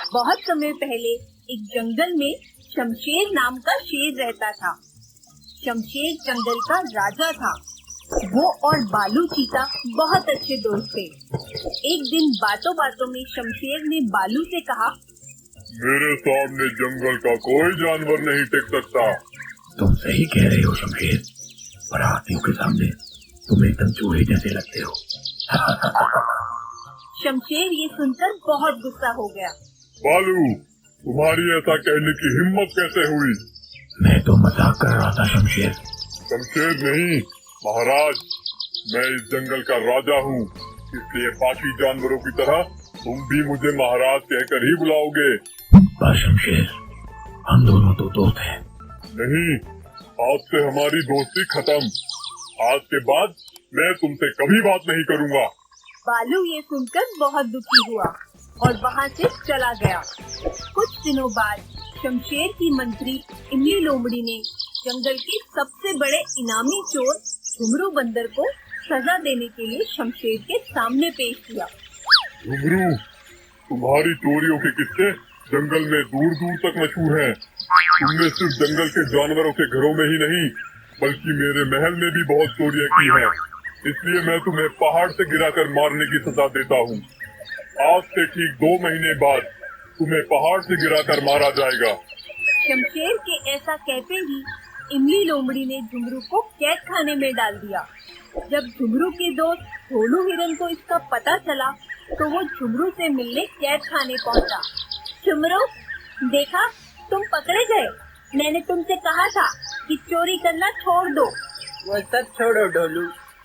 बहुत समय पहले एक जंगल में शमशेर नाम का शेर रहता था। शमशेर जंगल का राजा था। वो और बालू चीता बहुत अच्छे दोस्त थे। एक दिन बातों बातों में शमशेर ने बालू से कहा, मेरे सामने जंगल का कोई जानवर नहीं टिक सकता। तुम सही कह रहे हो शमशेर, पर हाथियों के सामने तुम एकदम चूहे जैसे लगते हो। शमशेर ये सुनकर बहुत गुस्सा हो गया। बालू, तुम्हारी ऐसा कहने की हिम्मत कैसे हुई? मैं तो मजाक कर रहा था शमशेर। शमशेर नहीं महाराज, मैं इस जंगल का राजा हूँ, इसलिए बाकी जानवरों की तरह तुम भी मुझे महाराज कहकर ही बुलाओगे। पर शमशेर, हम दोनों तो दोस्त हैं। नहीं, आज से हमारी दोस्ती खत्म। आज के बाद मैं तुमसे कभी बात नहीं करूँगा। बालू ये सुनकर बहुत दुखी हुआ और वहाँ से चला गया। कुछ दिनों बाद शमशेर की मंत्री इमली लोमड़ी ने जंगल के सबसे बड़े इनामी चोर झुमरू बंदर को सजा देने के लिए शमशेर के सामने पेश किया। झुमरू, तुम्हारी चोरियों के किस्से जंगल में दूर दूर तक मशहूर हैं। तुमने सिर्फ जंगल के जानवरों के घरों में ही नहीं, बल्कि मेरे महल में भी बहुत चोरियां की हैं। इसलिए मैं तुम्हें पहाड़ से गिराकर मारने की सजा देता हूँ। आज से ठीक 2 महीने बाद तुम्हें पहाड़ से गिराकर मारा जाएगा। शमशेर के ऐसा कहते ही इमली लोमड़ी ने झुमरू को कैद खाने में डाल दिया। जब झुमरू के दोस्त ढोलू हिरन को इसका पता चला तो वो झुमरू से मिलने कैद खाने पहुंचा। झुमरू, देखा, तुम पकड़े गए। मैंने तुमसे कहा था कि चोरी करना छोड़ दो। वो सब छोड़ो ढोलू,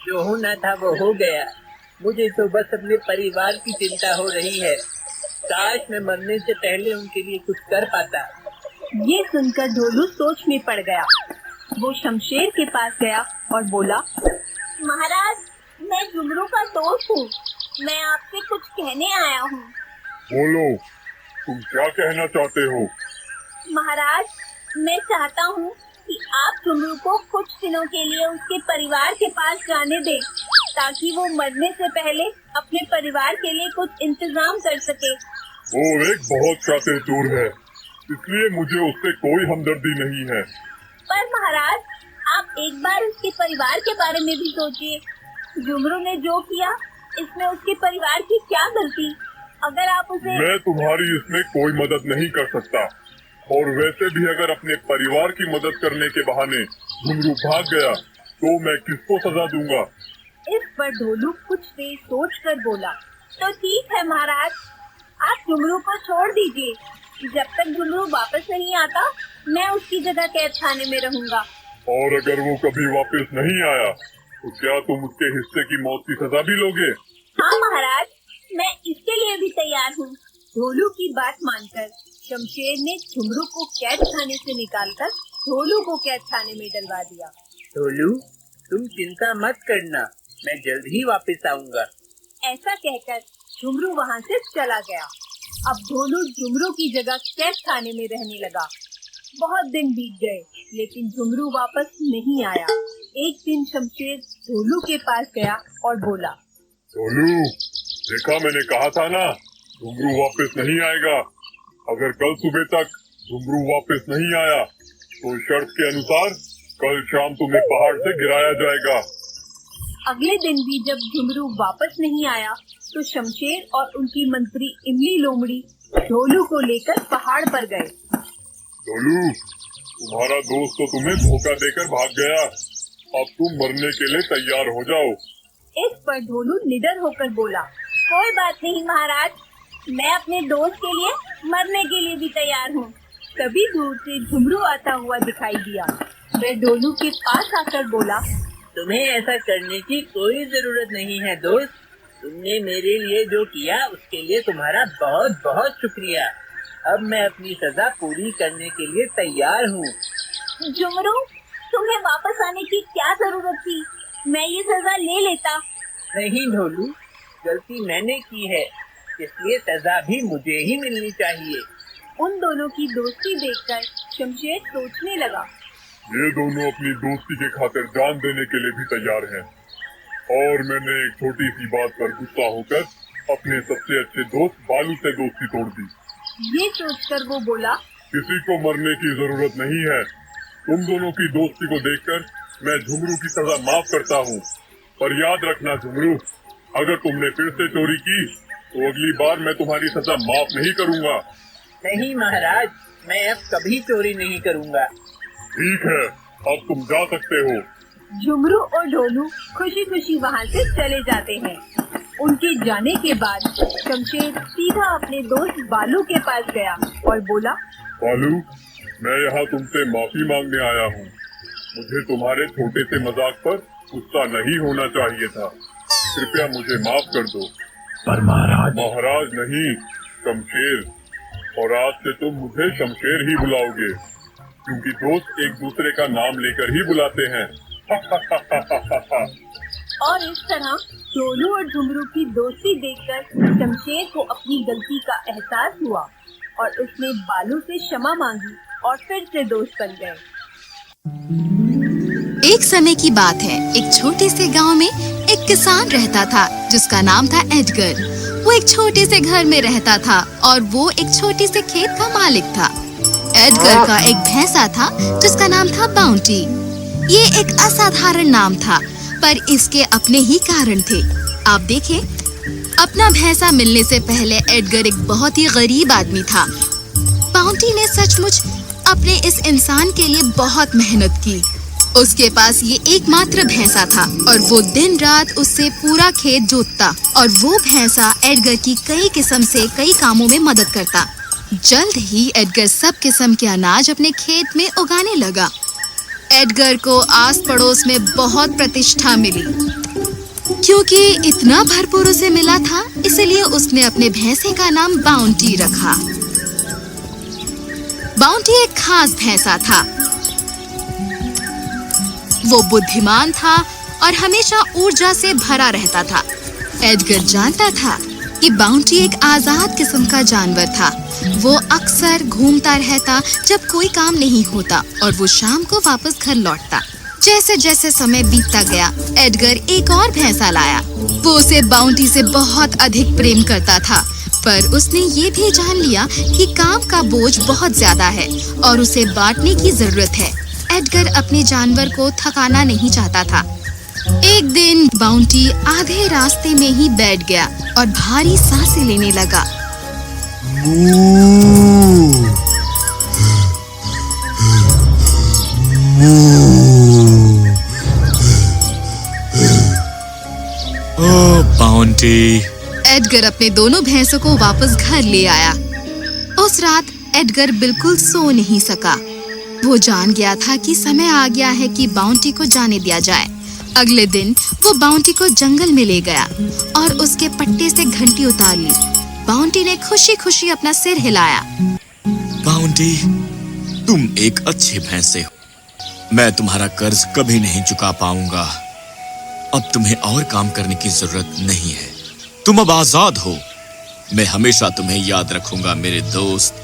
जो होना था वो हो गया। मुझे तो बस अपने परिवार की चिंता हो रही है। काश मैं मरने से पहले उनके लिए कुछ कर पाता। ये सुनकर ढोलू सोच में पड़ गया। वो शमशेर के पास गया और बोला, महाराज, मैं झुमरू का दोस्त हूँ। मैं आपसे कुछ कहने आया हूँ। बोलो, तुम क्या कहना चाहते हो? महाराज, मैं चाहता हूँ कि आप झुमरू को कुछ दिनों के लिए उसके परिवार के पास जाने दें, ताकि वो मरने से पहले अपने परिवार के लिए कुछ इंतजाम कर सके। वो एक बहुत शातिर चोर है, इसलिए मुझे उससे कोई हमदर्दी नहीं है। पर महाराज, आप एक बार उसके परिवार के बारे में भी सोचिए। झुमरू ने जो किया, इसमें उसके परिवार की क्या गलती? अगर आप उसे... मैं तुम्हारी इसमें कोई मदद नहीं कर सकता, और वैसे भी अगर अपने परिवार की मदद करने के बहाने झुमरू भाग गया तो मैं किसको सजा दूंगा? इस पर ढोलू कुछ देर सोचकर बोला, तो ठीक है महाराज, आप झुमरू को छोड़ दीजिए। जब तक झुमरू वापस नहीं आता, मैं उसकी जगह कैद खाने में रहूंगा। और अगर वो कभी वापस नहीं आया तो क्या तुम उसके हिस्से की मौत की सजा भी लोगे? हाँ महाराज, मैं इसके लिए भी तैयार हूँ। ढोलू की बात मानकर शमशेर ने झुमरू को कैद खाने से निकालकर ढोलू को कैद खाने में डलवा दिया। ढोलू, तुम चिंता मत करना, मैं जल्द ही वापस आऊँगा। ऐसा कहकर झुमरू वहाँ से चला गया। अब ढोलू झुमरू की जगह कैद खाने में रहने लगा। बहुत दिन बीत गए, लेकिन झुमरू वापस नहीं आया। एक दिन शमशेर ढोलू के पास गया और बोला, ढोलू, देखा, मैंने कहा था ना, झुमरू वापस नहीं आएगा। अगर कल सुबह तक झुमरू वापस नहीं आया तो शर्त के अनुसार कल शाम तुम्हें पहाड़ से गिराया जाएगा। अगले दिन भी जब झुमरू वापस नहीं आया तो शमशेर और उनकी मंत्री इमली लोमड़ी ढोलू को लेकर पहाड़ पर गए। ढोलू, तुम्हारा दोस्त तो तुम्हें धोखा देकर भाग गया। अब तुम मरने के लिए तैयार हो जाओ। इस पर ढोलू निडर होकर बोला, कोई बात नहीं महाराज, मैं अपने दोस्त के लिए मरने के लिए भी तैयार हूँ। तभी दूर से झुमरू आता हुआ दिखाई दिया। वह ढोलू के पास आकर बोला, तुम्हें ऐसा करने की कोई जरूरत नहीं है दोस्त। तुमने मेरे लिए जो किया उसके लिए तुम्हारा बहुत बहुत शुक्रिया। अब मैं अपनी सजा पूरी करने के लिए तैयार हूँ। झुमरू, तुम्हें वापस आने की क्या जरूरत थी? मैं ये सजा ले लेता। नहीं ढोलू, गलती मैंने की है, इसलिए सजा भी मुझे ही मिलनी चाहिए। उन दोनों की दोस्ती देखकर शमशेर सोचने लगा, ये दोनों अपनी दोस्ती के खातिर जान देने के लिए भी तैयार हैं। और मैंने एक छोटी सी बात पर गुस्सा होकर अपने सबसे अच्छे दोस्त बालू से दोस्ती तोड़ दी। ये सोचकर वो बोला, किसी को मरने की जरूरत नहीं है। तुम दोनों की दोस्ती को देखकर मैं झुमरू की सजा माफ करता हूँ, पर याद रखना झुमरू, अगर तुमने फिर से चोरी की तो अगली बार मैं तुम्हारी सजा माफ नहीं करूँगा। नहीं महाराज, मैं अब कभी चोरी नहीं करूँगा। ठीक है, अब तुम जा सकते हो। झुमरू और ढोलू खुशी खुशी वहाँ से चले जाते हैं। उनके जाने के बाद शमशेर सीधा अपने दोस्त बालू के पास गया और बोला, बालू, मैं यहाँ तुमसे माफी मांगने आया हूँ। मुझे तुम्हारे छोटे से मजाक पर गुस्सा नहीं होना चाहिए था। कृपया मुझे माफ कर दो। पर महाराज। महाराज नहीं, शमशेर। और आज से तुम मुझे शमशेर ही बुलाओगे, क्योंकि दोस्त एक दूसरे का नाम लेकर ही बुलाते हैं। और इस तरह ढोलू और झुमरू की दोस्ती देखकर शमशेर को अपनी गलती का एहसास हुआ और उसने बालू से क्षमा मांगी और फिर से दोस्त बन गए। एक समय की बात है, एक छोटे से गांव में एक किसान रहता था जिसका नाम था एडगर। वो एक छोटे से घर में रहता था और वो एक छोटे से खेत का मालिक था। एडगर का एक भैंसा था जिसका नाम था बाउंटी। ये एक असाधारण नाम था, पर इसके अपने ही कारण थे। आप देखें, अपना भैंसा मिलने से पहले एडगर एक बहुत ही गरीब आदमी था। बाउंटी ने सचमुच अपने इस इंसान के लिए बहुत मेहनत की। उसके पास ये एकमात्र भैंसा था और वो दिन रात उससे पूरा खेत जोतता और वो भैंसा एडगर की कई किस्म से कई कामों में मदद करता। जल्द ही एडगर सब किस्म के अनाज अपने खेत में उगाने लगा। एडगर को आस पड़ोस में बहुत प्रतिष्ठा मिली, क्योंकि इतना भरपूर उसे मिला था, इसलिए उसने अपने भैंसे का नाम बाउंटी रखा। बाउंटी एक खास भैंसा था। वो बुद्धिमान था और हमेशा ऊर्जा से भरा रहता था। एडगर जानता था कि बाउंटी एक आजाद किस्म का जानवर था। वो अक्सर घूमता रहता जब कोई काम नहीं होता और वो शाम को वापस घर लौटता। जैसे जैसे समय बीतता गया, एडगर एक और भैंसा लाया। वो उसे बाउंटी से बहुत अधिक प्रेम करता था, पर उसने ये भी जान लिया कि काम का बोझ बहुत ज्यादा है और उसे बांटने की जरूरत है। एडगर अपने जानवर को थकाना नहीं चाहता था। एक दिन बाउंटी आधे रास्ते में ही बैठ गया और भारी सांसें लेने लगा। बाउंटी। एडगर अपने दोनों भैंसों को वापस घर ले आया। उस रात एडगर बिल्कुल सो नहीं सका। वो जान गया था कि समय आ गया है कि बाउंटी को जाने दिया जाए। अगले दिन वो बाउंटी को जंगल में ले गया और उसके पट्टे से घंटी उतार ली। बाउंटी ने खुशी खुशी अपना सिर हिलाया। बाउंटी, तुम एक अच्छे भैंसे हो। मैं तुम्हारा कर्ज कभी नहीं चुका पाऊंगा। अब तुम्हें और काम करने की जरूरत नहीं है। तुम अब आजाद हो। मैं हमेशा तुम्हें याद रखूंगा मेरे दोस्त।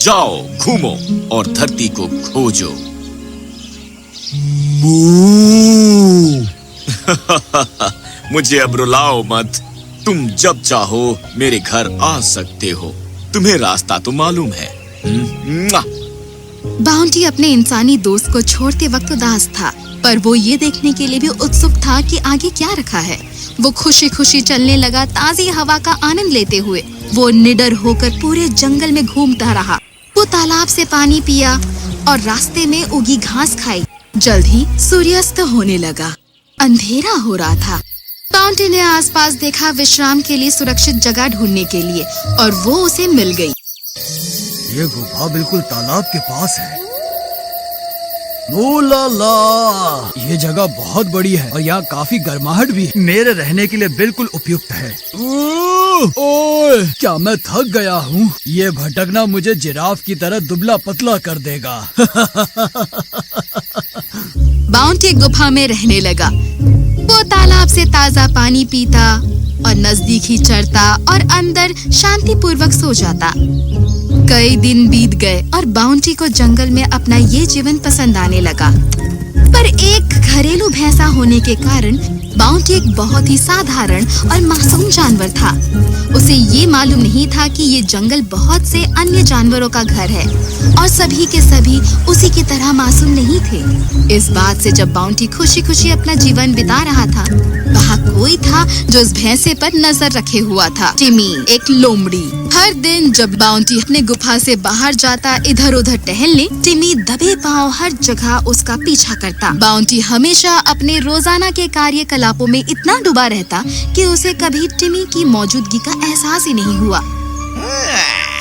जाओ, घूमो और धरती को खोजो। मुझे अब रुलाओ मत। तुम जब चाहो मेरे घर आ सकते हो। तुम्हें रास्ता तो मालूम है। बाउंटी अपने इंसानी दोस्त को छोड़ते वक्त उदास था, पर वो ये देखने के लिए भी उत्सुक था कि आगे क्या रखा है। वो खुशी खुशी चलने लगा, ताज़ी हवा का आनंद लेते हुए। वो निडर होकर पूरे जंगल में घूमता रहा। वो तालाब से पानी पिया और रास्ते में उगी घास खाई। जल्द ही सूर्यास्त होने लगा। अंधेरा हो रहा था। बाउंटी ने आसपास देखा विश्राम के लिए सुरक्षित जगह ढूंढने के लिए, और वो उसे मिल गई। ये गुफा बिल्कुल तालाब के पास है। ओ ला ला, ये जगह बहुत बड़ी है और यहाँ काफी गर्माहट भी है। मेरे रहने के लिए बिल्कुल उपयुक्त है। ओए, क्या मैं थक गया हूँ? ये भटकना मुझे जिराफ की तरह दुबला पतला कर देगा। बाउंटी गुफा में रहने लगा। वो तालाब से ताजा पानी पीता और नजदीक ही चरता और अंदर शांतिपूर्वक सो जाता। कई दिन बीत गए और बाउंटी को जंगल में अपना ये जीवन पसंद आने लगा। पर एक घरेलू भैंसा होने के कारण बाउंटी एक बहुत ही साधारण और मासूम जानवर था। उसे ये मालूम नहीं था कि ये जंगल बहुत से अन्य जानवरों का घर है और सभी के सभी उसी की तरह मासूम नहीं थे। इस बात से जब बाउंटी खुशी खुशी अपना जीवन बिता रहा था, वहाँ कोई था जो उस भैंसे पर नजर रखे हुआ था। टिमी, एक लोमड़ी। हर दिन जब बाउंटी अपने गुफा से बाहर जाता इधर उधर टहलने, टिमी दबे पांव हर जगह उसका पीछा करता। बाउंटी हमेशा अपने रोजाना के कार्यकलापों में इतना डूबा रहता कि उसे कभी टिमी की मौजूदगी का एहसास ही नहीं हुआ।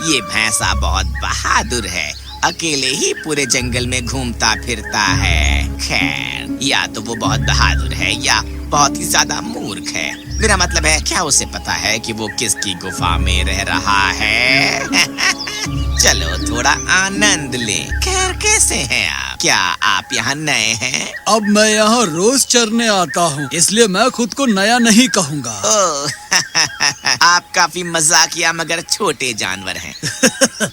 ये भैंसा बहुत बहादुर है, अकेले ही पूरे जंगल में घूमता फिरता है। खैर, या तो वो बहुत बहादुर है या बहुत ही ज्यादा मूर्ख है। मेरा मतलब है, क्या उसे पता है कि वो किसकी गुफा में रह रहा है? चलो थोड़ा आनंद लें। खैर, कैसे हैं आप? क्या आप यहाँ नए हैं? अब मैं यहाँ रोज चरने आता हूँ, इसलिए मैं खुद को नया नहीं कहूँगा। ओह, आप काफी मजाकिया मगर छोटे जानवर हैं।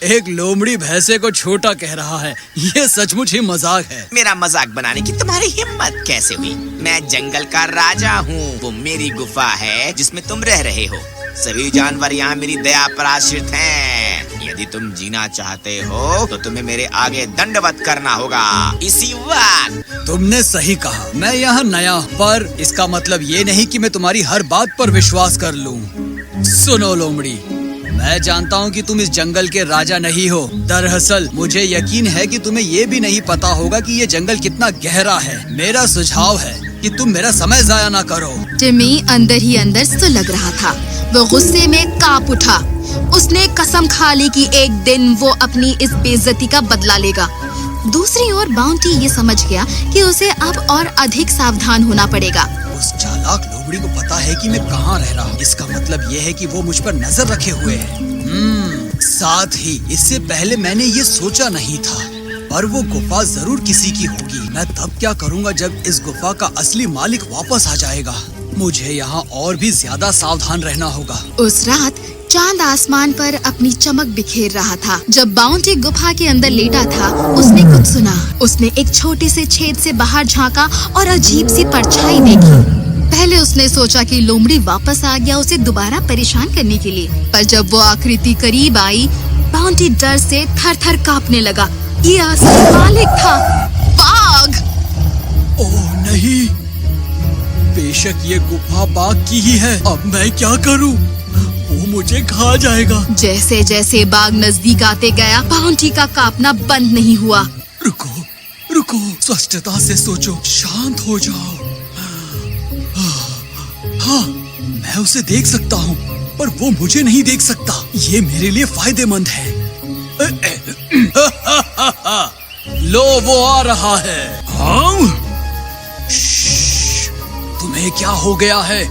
एक लोमड़ी भैंसे को छोटा कह रहा है, ये सचमुच ही मजाक है। मेरा मजाक बनाने की तुम्हारी हिम्मत कैसे हुई? मैं जंगल का राजा हूँ। वो मेरी गुफा है जिसमें तुम रह रहे हो। सभी जानवर यहाँ मेरी दया पर आश्रित हैं। यदि तुम जीना चाहते हो तो तुम्हें मेरे आगे दंडवत करना होगा इसी वक्त। तुमने सही कहा, मैं यहाँ नया हूँ, पर इसका मतलब ये नहीं कि मैं तुम्हारी हर बात पर विश्वास कर लूँ। सुनो लोमड़ी, मैं जानता हूँ कि तुम इस जंगल के राजा नहीं हो। दरअसल मुझे यकीन है कि तुम्हें ये भी नहीं पता होगा कि ये जंगल कितना गहरा है। मेरा सुझाव है कि तुम मेरा समय जाया ना करो। टिमी अंदर ही अंदर सुलग रहा था। वो गुस्से में कांप उठा। उसने कसम खा ली कि एक दिन वो अपनी इस बेइज्जती का बदला लेगा। दूसरी ओर बाउंटी ये समझ गया कि उसे अब और अधिक सावधान होना पड़ेगा। उस चालाक लोमड़ी को पता है कि मैं कहाँ रह रहा हूँ। इसका मतलब ये है कि वो मुझ पर नजर रखे हुए है। साथ ही इससे पहले मैंने ये सोचा नहीं था, पर वो गुफा जरूर किसी की होगी। मैं तब क्या करूँगा जब इस गुफा का असली मालिक वापस आ जाएगा। मुझे यहाँ और भी ज्यादा सावधान रहना होगा। उस रात चांद आसमान पर अपनी चमक बिखेर रहा था। जब बाउंटी गुफा के अंदर लेटा था, उसने कुछ सुना। उसने एक छोटे से छेद से बाहर झांका और अजीब सी परछाई देखी। पहले उसने सोचा कि लोमड़ी वापस आ गया उसे दोबारा परेशान करने के लिए, पर जब वो आकृति करीब आई, बाउंटी डर से थर-थर कांपने लगा। ये असली मालिक था, बाघ। ओह नहीं, बेशक ये गुफा बाघ की ही है। अब मैं क्या करूं? वो मुझे खा जाएगा। जैसे जैसे बाघ नजदीक आते गया, बाउंटी का कांपना बंद नहीं हुआ। रुको, रुको, स्पष्टता से सोचो, शांत हो जाओ। हाँ, मैं उसे देख सकता हूँ, पर वो मुझे नहीं देख सकता। ये मेरे लिए फायदेमंद है। लो, वो आ रहा है। हाँ? तुम्हें क्या हो गया है?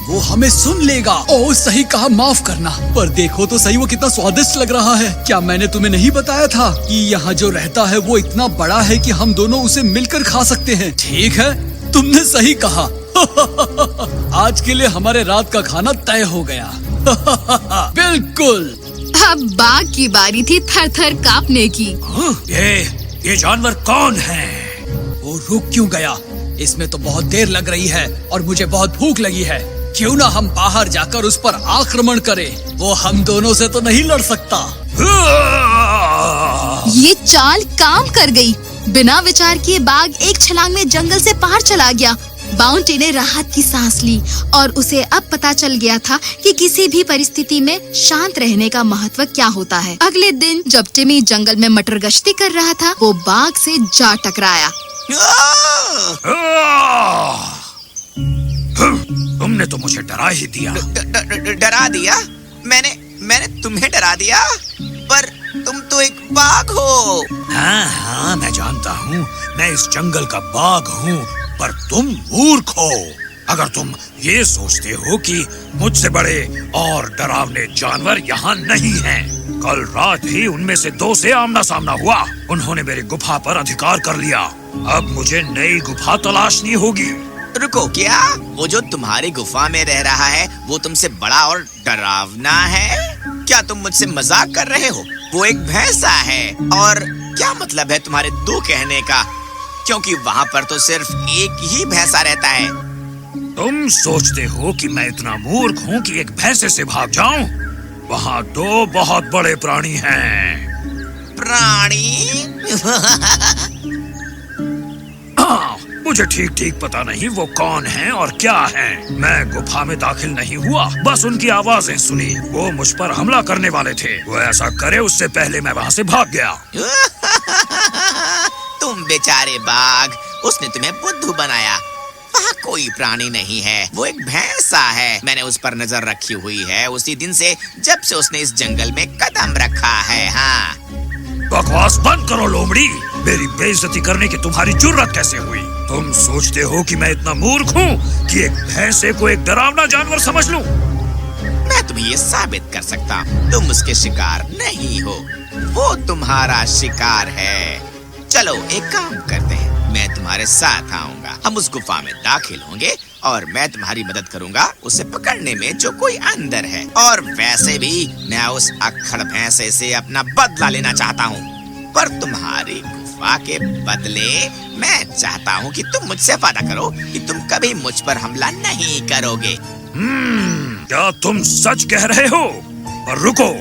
वो हमें सुन लेगा। ओह, सही कहा, माफ करना। पर देखो तो सही, वो कितना स्वादिष्ट लग रहा है। क्या मैंने तुम्हें नहीं बताया था कि यहाँ जो रहता है वो इतना बड़ा है कि हम दोनों उसे मिलकर खा सकते हैं? ठीक है, तुमने सही कहा। आज के लिए हमारे रात का खाना तय हो गया। बिल्कुल। अब बाघ की बारी थी थर-थर कांपने की। ये जानवर कौन है? वो रुक क्यों गया? इसमें तो बहुत देर लग रही है और मुझे बहुत भूख लगी है। क्यों ना हम बाहर जाकर उस पर आक्रमण करें? वो हम दोनों से तो नहीं लड़ सकता। ये चाल काम कर गई। बिना विचार किए बाघ एक छलांग में जंगल से बाहर चला गया। बाउंटी ने राहत की सांस ली और उसे अब पता चल गया था कि किसी भी परिस्थिति में शांत रहने का महत्व क्या होता है। अगले दिन जब टिमी जंगल में मटर गश्ती कर रहा था, वो बाघ से जा टकराया। तुमने तो मुझे डरा ही दिया। डरा दिया? मैंने तुम्हें डरा दिया? पर तुम तो एक बाघ हो। हाँ, मैं जानता हूँ, मैं इस जंगल का बाघ हूँ, पर तुम मूर्ख हो अगर तुम ये सोचते हो कि मुझसे बड़े और डरावने जानवर यहाँ नहीं हैं। कल रात ही उनमें से 2 से आमना सामना हुआ। उन्होंने मेरी गुफा पर अधिकार कर लिया। अब मुझे नई गुफा तलाशनी होगी। रुको, क्या वो जो तुम्हारी गुफा में रह रहा है वो तुमसे बड़ा और डरावना है? क्या तुम मुझसे मजाक कर रहे हो? वो एक भैंसा है। और क्या मतलब है तुम्हारे 2 कहने का? क्योंकि वहाँ पर तो सिर्फ एक ही भैंसा रहता है। तुम सोचते हो कि मैं इतना मूर्ख हूँ कि एक भैंसे से भाग जाऊं? वहाँ दो बहुत बड़े प्राणी हैं। प्राणी? हाँ, मुझे ठीक ठीक पता नहीं वो कौन हैं और क्या हैं। मैं गुफा में दाखिल नहीं हुआ, बस उनकी आवाजें सुनी। वो मुझ पर हमला करने वाले थे। वो ऐसा करे उससे पहले मैं वहाँ से भाग गया। तुम बेचारे बाघ, उसने तुम्हें बुद्धू बनाया। वहाँ कोई प्राणी नहीं है, वो एक भैंसा है। मैंने उस पर नजर रखी हुई है उसी दिन से, जब से उसने इस जंगल में कदम रखा है। हाँ, बकवास बंद करो लोमड़ी। मेरी बेइज्जती करने की तुम्हारी जुर्रत कैसे हुई? तुम सोचते हो कि मैं इतना मूर्ख हूँ कि एक भैंसे को एक डरावना जानवर समझ लूं? मैं तुम्हें ये साबित कर सकता हूँ, तुम उसके शिकार नहीं हो, वो तुम्हारा शिकार है। चलो एक काम करते हैं, मैं तुम्हारे साथ आऊंगा। हम उस गुफा में दाखिल होंगे और मैं तुम्हारी मदद करूंगा उसे पकड़ने में जो कोई अंदर है। और वैसे भी मैं उस अक्खड़ भैंसे से अपना बदला लेना चाहता हूँ, पर तुम्हारी गुफा के बदले मैं चाहता हूँ कि तुम मुझसे वादा करो कि तुम कभी मुझ पर हमला नहीं करोगे। क्या तुम सच कह रहे हो? और रुको,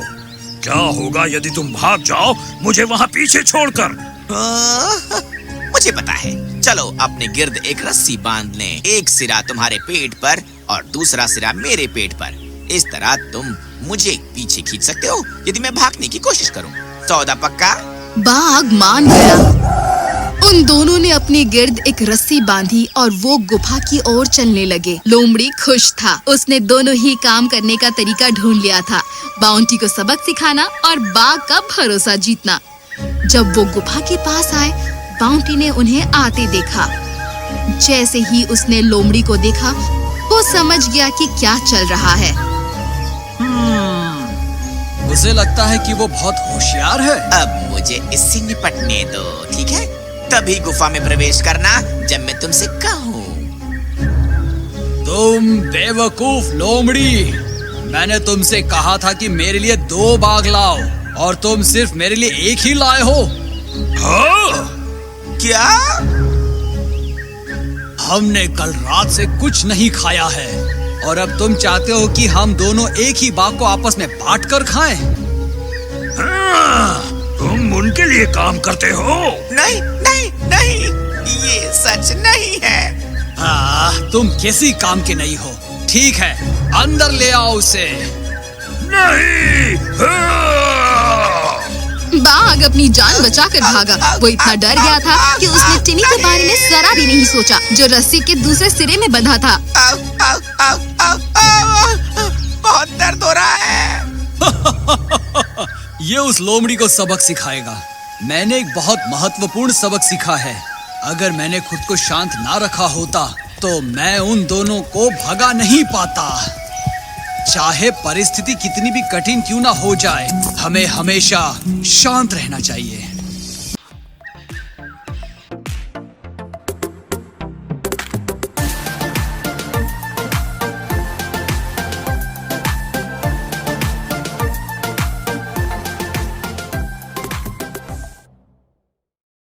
क्या होगा यदि तुम भाग जाओ मुझे वहाँ पीछे छोड़कर? मुझे पता है, चलो अपने गिर्द एक रस्सी बांध लें। एक सिरा तुम्हारे पेट पर और दूसरा सिरा मेरे पेट पर। इस तरह तुम मुझे पीछे खींच सकते हो यदि मैं भागने की कोशिश करूं। सौदा पक्का? बाघ मान गया। उन दोनों ने अपनी गिर्द एक रस्सी बांधी और वो गुफा की ओर चलने लगे। लोमड़ी खुश था, उसने दोनों ही काम करने का तरीका ढूंढ लिया था, बाउंटी को सबक सिखाना और बाघ का भरोसा जीतना। जब वो गुफा के पास आए, बाउंटी ने उन्हें आते देखा। जैसे ही उसने लोमड़ी को देखा, वो समझ गया कि क्या चल रहा है। उसे लगता है कि वो बहुत होशियार है। अब मुझे इससे निपटने दो, ठीक है? तभी गुफा में प्रवेश करना जब मैं तुमसे कहूँ। तुम बेवकूफ लोमड़ी, मैंने तुमसे कहा था कि मेरे लिए 2 बाघ लाओ और तुम सिर्फ मेरे लिए एक ही लाए हो। हाँ? क्या? हमने कल रात से कुछ नहीं खाया है और अब तुम चाहते हो कि हम दोनों एक ही बाघ को आपस में बांट कर खाएं? हाँ, तुम उनके लिए काम करते हो? नहीं नहीं नहीं, ये सच नहीं है। हाँ, तुम किसी काम के नहीं हो। ठीक है, अंदर ले आओ उसे। नहीं। बाघ अपनी जान बचाकर भागा। वो इतना डर गया था कि उसने टिनी के बारे में जरा भी नहीं सोचा, जो रस्सी के दूसरे सिरे में बंधा था। आओ, आओ, आओ, आओ, आओ, बहुत दर्द हो रहा है। ये उस लोमड़ी को सबक सिखाएगा। मैंने एक बहुत महत्वपूर्ण सबक सीखा है। अगर मैंने खुद को शांत ना रखा होता तो मैं उन दोनों को भगा नहीं पाता। चाहे परिस्थिति कितनी भी कठिन क्यों ना हो जाए, हमें हमेशा शांत रहना चाहिए।